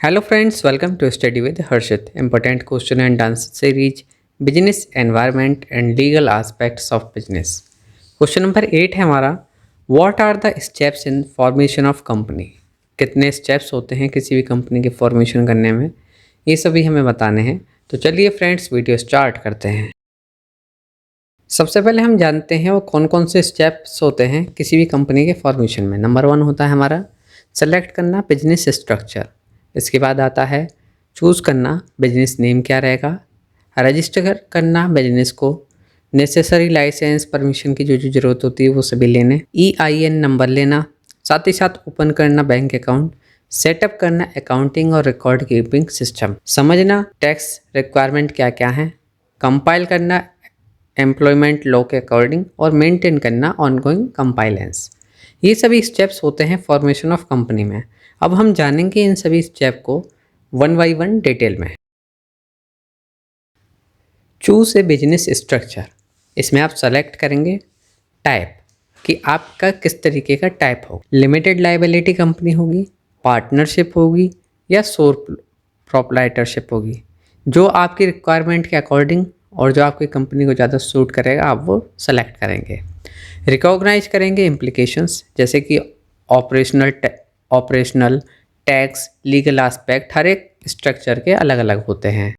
Hello friends, welcome to Study with Harshit. Important question and answer series, Business Environment and Legal Aspects of Business. Question number 8 है हमारा, What are the steps in formation of company? कितने steps होते हैं किसी भी company के formation करने में, ये सभी हमें बताने हैं। तो चलिए फ्रेंड्स वीडियो स्टार्ट करते हैं। सबसे पहले हम जानते हैं वो कौन कौन से स्टेप्स होते हैं किसी भी कंपनी के फॉर्मेशन में। नंबर 1 होता है हमारा सेलेक्ट करना बिजनेस स्ट्रक्चर। इसके बाद आता है चूज़ करना बिजनेस नेम क्या रहेगा, रजिस्टर करना बिजनेस को, नेसेसरी लाइसेंस परमिशन की जो जो ज़रूरत होती है वो सभी लेने, EIN नंबर लेना, साथ ही साथ ओपन करना बैंक अकाउंट, सेटअप करना अकाउंटिंग और रिकॉर्ड कीपिंग सिस्टम, समझना टैक्स रिक्वायरमेंट क्या क्या है, कंपाइल करना एम्प्लॉयमेंट लॉ के अकॉर्डिंग और मेंटेन करना ऑनगोइंग कंपाइलेंस। ये सभी स्टेप्स होते हैं फॉर्मेशन ऑफ कंपनी में। अब हम जानेंगे इन सभी स्टेप को वन बाई वन डिटेल में। चूज ए बिजनेस स्ट्रक्चर, इसमें आप सेलेक्ट करेंगे टाइप कि आपका किस तरीके का टाइप हो, लिमिटेड लायबिलिटी कंपनी होगी, पार्टनरशिप होगी या सोल प्रोप्राइटरशिप होगी। जो आपकी रिक्वायरमेंट के अकॉर्डिंग और जो आपकी कंपनी को ज़्यादा सूट करेगा आप वो सेलेक्ट करेंगे। रिकॉग्नाइज करेंगे इम्प्लीकेशंस, जैसे कि ऑपरेशनल टैक्स लीगल एस्पेक्ट हर एक स्ट्रक्चर के अलग अलग होते हैं।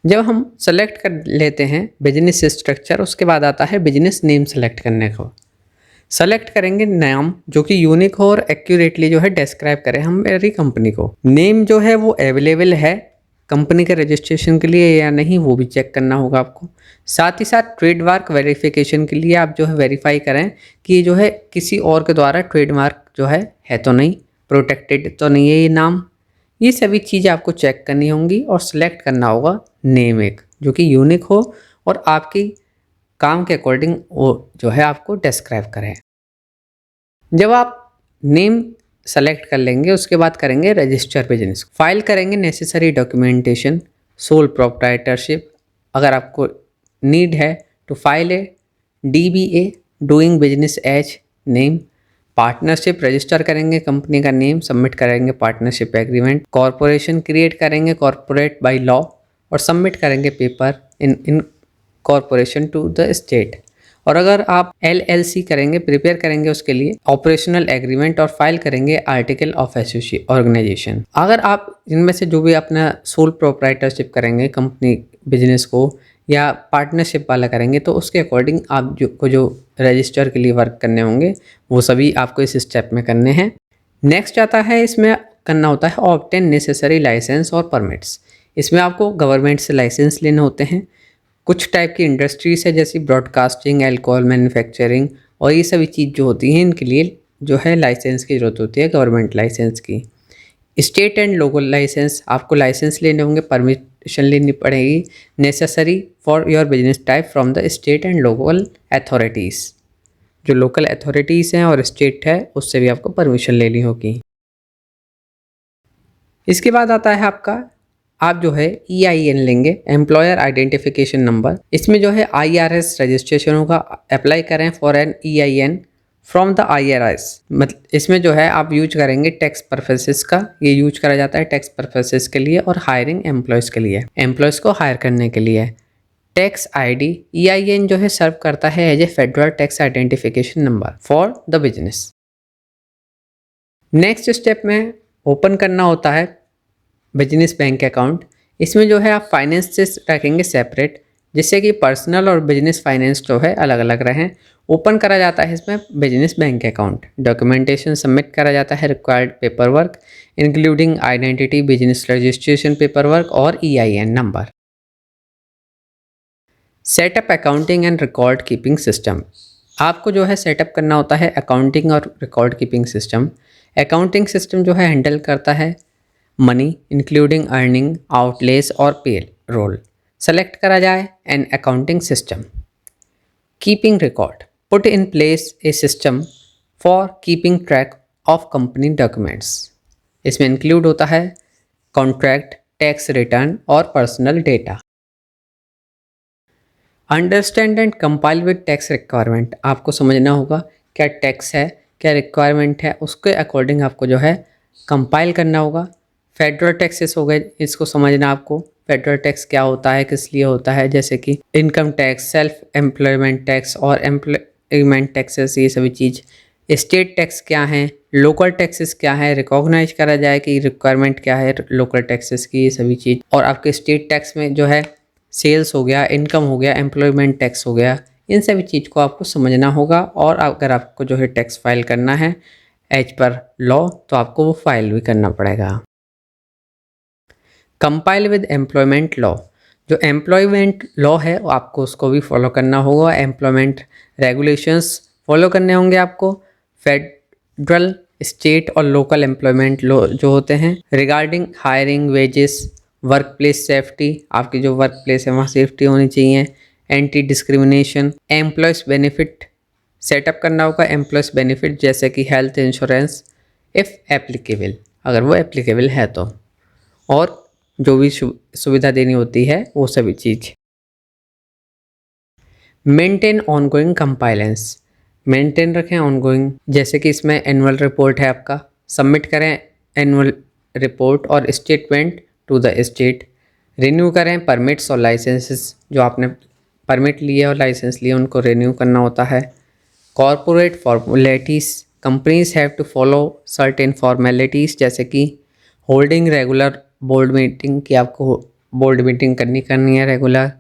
जब हम सेलेक्ट कर लेते हैं बिजनेस स्ट्रक्चर, उसके बाद आता है बिजनेस नेम सेलेक्ट करने को। सेलेक्ट करेंगे नाम जो कि यूनिक हो और एक्यूरेटली जो है डिस्क्राइब करें हमारी कंपनी को। नेम जो है वो अवेलेबल है कंपनी के रजिस्ट्रेशन के लिए या नहीं, वो भी चेक करना होगा आपको। साथ ही साथ ट्रेडमार्क वेरिफिकेशन के लिए आप जो है वेरीफाई करें कि ये जो है किसी और के द्वारा ट्रेडमार्क जो है तो नहीं, प्रोटेक्टेड तो नहीं है ये नाम। ये सभी चीज़ें आपको चेक करनी होंगी और सिलेक्ट करना होगा नेम एक जो कि यूनिक हो और आपकी काम के अकॉर्डिंग वो जो है आपको डिस्क्राइब करें। जब आप नेम सेलेक्ट कर लेंगे उसके बाद करेंगे रजिस्टर बिजनेस, फाइल करेंगे नेसेसरी डॉक्यूमेंटेशन, सोल प्रोप्राइटरशिप अगर आपको नीड है तो फाइल है, DBA doing business as name, partnership register करेंगे कंपनी का नेम, सबमिट करेंगे पार्टनरशिप एग्रीमेंट, कॉरपोरेशन क्रिएट करेंगे कॉरपोरेट बाय लॉ और सबमिट करेंगे paper in corporation to the state. और अगर आप LLC करेंगे प्रिपेयर करेंगे उसके लिए ऑपरेशनल एग्रीमेंट और फाइल करेंगे आर्टिकल ऑफ एसोसिएशन ऑर्गेनाइजेशन। अगर आप इनमें से जो भी अपना सोल प्रोप्राइटरशिप करेंगे कंपनी बिजनेस को या पार्टनरशिप वाला करेंगे तो उसके अकॉर्डिंग आप जो रजिस्टर के लिए वर्क करने होंगे वो सभी आपको इस स्टेप में करने हैं। नेक्स्ट आता है इसमें करना होता है ऑब्टेन नेसेसरी लाइसेंस और परमिट्स। इसमें आपको गवर्नमेंट से लाइसेंस लेने होते हैं। कुछ टाइप की इंडस्ट्रीज है जैसे ब्रॉडकास्टिंग, अल्कोहल मैन्युफैक्चरिंग और ये सभी चीज़ जो होती हैं इनके लिए जो है लाइसेंस की ज़रूरत होती है, गवर्नमेंट लाइसेंस की। स्टेट एंड लोकल लाइसेंस, आपको लाइसेंस लेने होंगे, परमिशन लेनी पड़ेगी necessary for your business type from the state and local authorities. जो लोकल अथॉरिटीज़ हैं और स्टेट है उससे भी आपको परमिशन लेनी होगी। इसके बाद आता है आपका आप जो है EIN लेंगे, एम्प्लॉयर आइडेंटिफिकेशन नंबर। इसमें जो है IRS रजिस्ट्रेशन होगा, अप्लाई करें for an EIN from the IRS। मतलब इसमें जो है आप यूज करेंगे टैक्स पर्पसेस का, ये यूज करा जाता है टैक्स पर्पसेस के लिए और हायरिंग एम्प्लॉयज़ के लिए, एम्प्लॉयज़ को हायर करने के लिए। टैक्स ID EIN जो है सर्व करता है as a federal tax identification number for the business. Next step में ओपन करना होता है बिजनेस बैंक अकाउंट। इसमें जो है आप फाइनेंस से रखेंगे सेपरेट, जिससे कि पर्सनल और बिजनेस फाइनेंस जो है अलग अलग रहें। ओपन करा जाता है इसमें business bank account, documentation submit करा जाता है, required paper work including identity, business registration paper work और EIN number. Setup accounting and record keeping system, आपको जो है सेटअप करना होता है अकाउंटिंग और record keeping system. Accounting system जो है हैंडल करता है मनी इंक्लूडिंग अर्निंग, आउटलेस और पे रोल। सेलेक्ट करा जाए an accounting system. Keeping record, put in place a system for keeping track of company documents. इसमें इंक्लूड होता है कॉन्ट्रैक्ट, टैक्स रिटर्न और personal data. Understand and compile with tax requirement, आपको समझना होगा क्या टैक्स है क्या रिक्वायरमेंट है, उसके अकॉर्डिंग आपको जो है कंपाइल करना होगा। फेडरल टैक्सेस हो गए, इसको समझना आपको। फेडरल टैक्स क्या होता है, किस लिए होता है, जैसे कि income tax, self employment tax और एम्प्लॉयमेंट टैक्सेस, ये सभी चीज़। स्टेट टैक्स क्या हैं, लोकल टैक्सेस क्या है, रिकॉग्नाइज करा जाए कि रिक्वायरमेंट क्या है लोकल टैक्सेस की, ये सभी चीज़। और आपके स्टेट टैक्स में जो है सेल्स हो गया, इनकम हो गया, एम्प्लॉयमेंट टैक्स हो गया, इन सभी चीज़ को आपको समझना होगा। और अगर आपको जो है टैक्स फाइल करना है एज पर लॉ, तो आपको वो फाइल भी करना पड़ेगा। कंपाइल विद एम्प्लॉयमेंट लॉ, जो एम्प्लॉयमेंट लॉ है वो आपको उसको भी फॉलो करना होगा। एम्प्लॉयमेंट रेगुलेशंस फॉलो करने होंगे आपको। फेडरल, स्टेट और लोकल एम्प्लॉयमेंट लॉ जो होते हैं regarding hiring, wages, work place safety, आपकी जो वर्क प्लेस है वहाँ सेफ्टी होनी चाहिए। Anti discrimination, employees benefit setup करना होगा। एम्प्लॉयज़ बेनिफिट जैसे कि हेल्थ इंश्योरेंस इफ़ एप्लीकेबल, अगर वो एप्लीकेबल है तो, और जो भी सुविधा देनी होती है वो सभी चीज़। मेंटेन ऑनगोइंग कंपाइलेंस, मेंटेन रखें ऑनगोइंग, जैसे कि इसमें एनुअल रिपोर्ट है आपका, सबमिट करें एनुअल रिपोर्ट और statement to the state. Renew करें परमिट्स और लाइसेंसेस, जो आपने परमिट लिए और लाइसेंस लिए उनको रिन्यू करना होता है। Corporate formalities, companies have to follow certain formalities, जैसे कि होल्डिंग रेगुलर बोर्ड मीटिंग, कि आपको बोर्ड मीटिंग करनी है रेगुलर।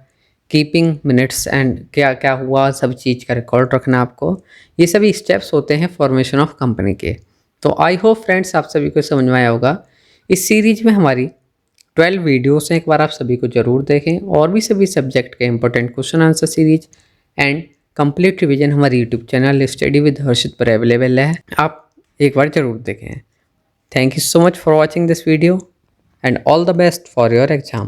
कीपिंग मिनट्स एंड क्या क्या हुआ सब चीज़ का रिकॉर्ड रखना आपको। ये सभी स्टेप्स होते हैं फॉर्मेशन ऑफ कंपनी के। तो आई होप फ्रेंड्स आप सभी को समझ में आया होगा। इस सीरीज में हमारी 12 वीडियोस हैं, एक बार आप सभी को ज़रूर देखें। और भी सभी सब्जेक्ट के important question answer series and complete revision हमारे यूट्यूब चैनल स्टडी विद हर्षित पर अवेलेबल है, आप एक बार ज़रूर देखें। Thank you so much for watching this video and all the best for your exam.